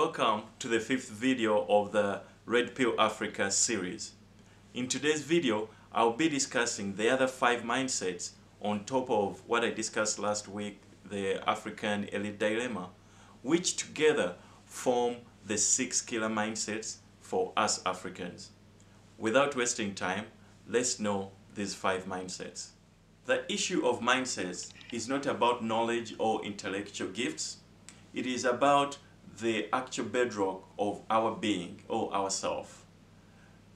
Welcome to the fifth video of the Red Pill Africa series. In today's video, I'll be discussing the other 5 mindsets on top of what I discussed last week, the African elite dilemma, which together form the 6 killer mindsets for us Africans. Without wasting time, let's know these 5 mindsets. The issue of mindsets is not about knowledge or intellectual gifts. It is about the actual bedrock of our being or ourself.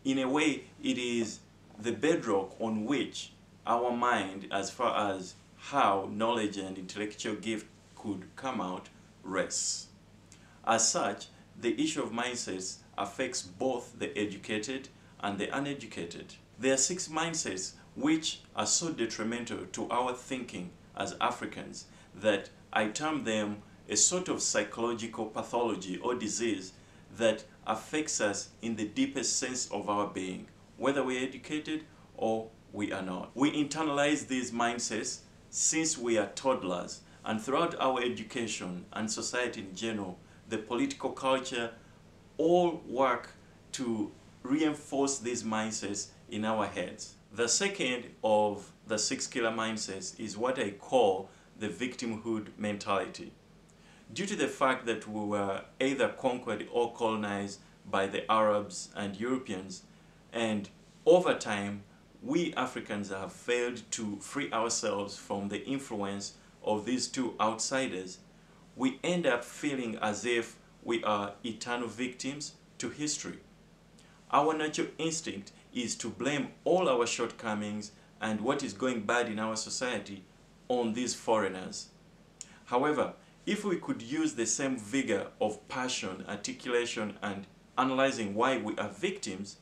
In a way, it is the bedrock on which our mind, as far as how knowledge and intellectual gift could come out, rests. As such, the issue of mindsets affects both the educated and the uneducated. There are 6 mindsets which are so detrimental to our thinking as Africans that I term them a sort of psychological pathology or disease that affects us in the deepest sense of our being, whether we're educated or we are not. We internalize these mindsets since we are toddlers, and throughout our education and society in general, the political culture, all work to reinforce these mindsets in our heads. The second of the 6 killer mindsets is what I call the victimhood mentality. Due to the fact that we were either conquered or colonized by the Arabs and Europeans, and over time we Africans have failed to free ourselves from the influence of these two outsiders, we end up feeling as if we are eternal victims to history. Our natural instinct is to blame all our shortcomings and what is going bad in our society on these foreigners. However, if we could use the same vigor of passion, articulation, and analyzing why we are victims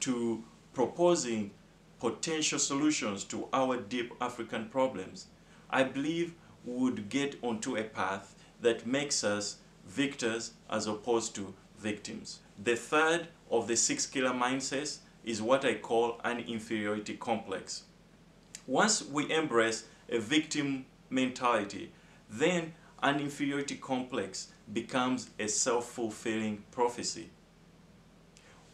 to proposing potential solutions to our deep African problems, I believe we would get onto a path that makes us victors as opposed to victims. The third of the 6 killer mindsets is what I call an inferiority complex. Once we embrace a victim mentality, then an inferiority complex becomes a self-fulfilling prophecy.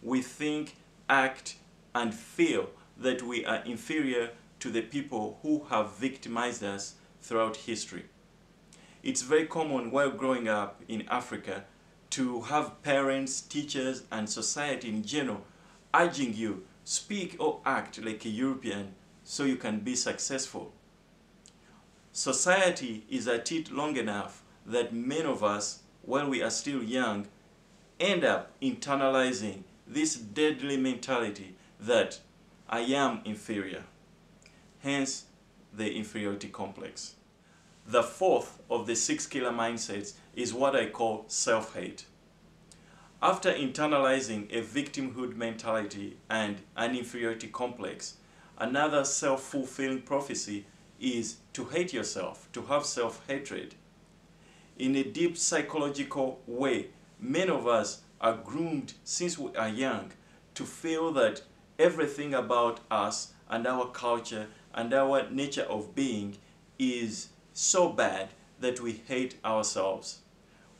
We think, act, and feel that we are inferior to the people who have victimized us throughout history. It's very common while growing up in Africa to have parents, teachers, and society in general urging you, speak or act like a European so you can be successful. Society is at it long enough that many of us, while we are still young, end up internalizing this deadly mentality that I am inferior. Hence, the inferiority complex. The fourth of the 6 killer mindsets is what I call self-hate. After internalizing a victimhood mentality and an inferiority complex, another self-fulfilling prophecy is to hate yourself, to have self-hatred. In a deep psychological way, many of us are groomed since we are young to feel that everything about us and our culture and our nature of being is so bad that we hate ourselves.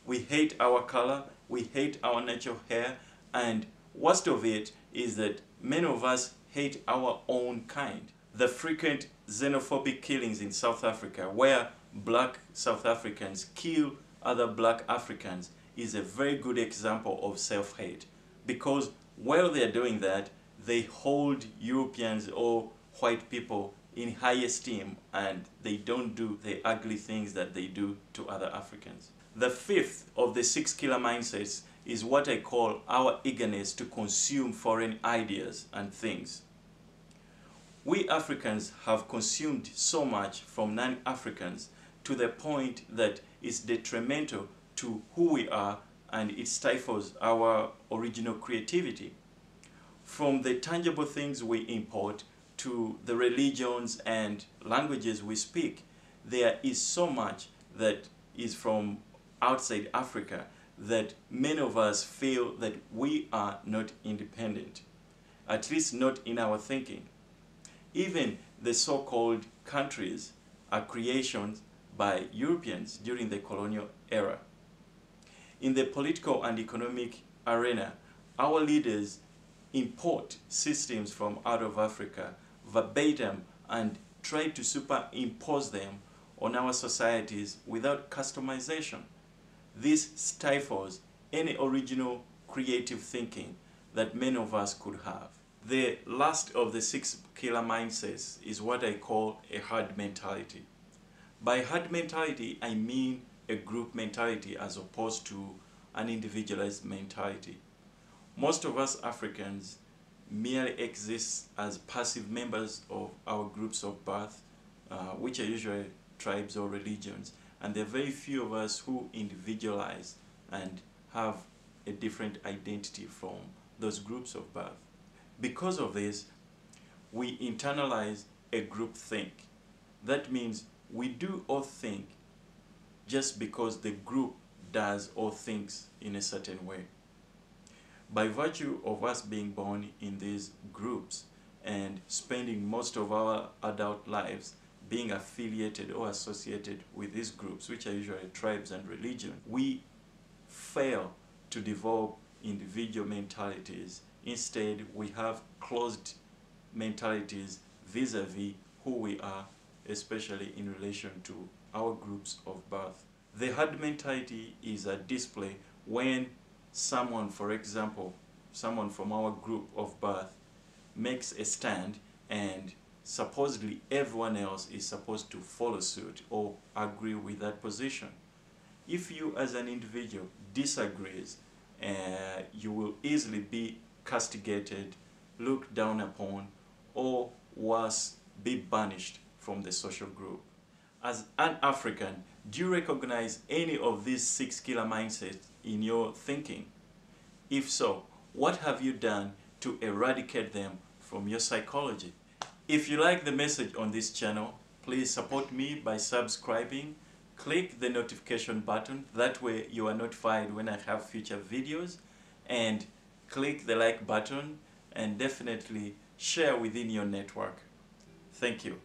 We hate our color, we hate our natural hair, and worst of it is that many of us hate our own kind. The frequent xenophobic killings in South Africa, where black South Africans kill other black Africans, is a very good example of self-hate, because while they're doing that, they hold Europeans or white people in high esteem, and they don't do the ugly things that they do to other Africans. The fifth of the 6 killer mindsets is what I call our eagerness to consume foreign ideas and things. We Africans have consumed so much from non-Africans to the point that it's detrimental to who we are, and it stifles our original creativity. From the tangible things we import to the religions and languages we speak, there is so much that is from outside Africa that many of us feel that we are not independent, at least not in our thinking. Even the so-called countries are creations by Europeans during the colonial era. In the political and economic arena, our leaders import systems from out of Africa verbatim and try to superimpose them on our societies without customization. This stifles any original creative thinking that many of us could have. The last of the 6 killer mindsets is what I call a herd mentality. By herd mentality, I mean a group mentality as opposed to an individualized mentality. Most of us Africans merely exist as passive members of our groups of birth, which are usually tribes or religions, and there are very few of us who individualize and have a different identity from those groups of birth. Because of this, we internalize a group think. That means we do or think just because the group does or thinks in a certain way. By virtue of us being born in these groups and spending most of our adult lives being affiliated or associated with these groups, which are usually tribes and religion, we fail to develop individual mentalities. Instead, we have closed mentalities vis-a-vis who we are, especially in relation to our groups of birth. The herd mentality is a display when someone, for example, someone from our group of birth makes a stand and supposedly everyone else is supposed to follow suit or agree with that position. If you as an individual disagrees, you will easily be castigated, looked down upon, or worse, be banished from the social group. As an African, do you recognize any of these 6 killer mindsets in your thinking? If so, what have you done to eradicate them from your psychology? If you like the message on this channel, please support me by subscribing. Click the notification button, that way you are notified when I have future videos, and click the like button and definitely share within your network. Thank you.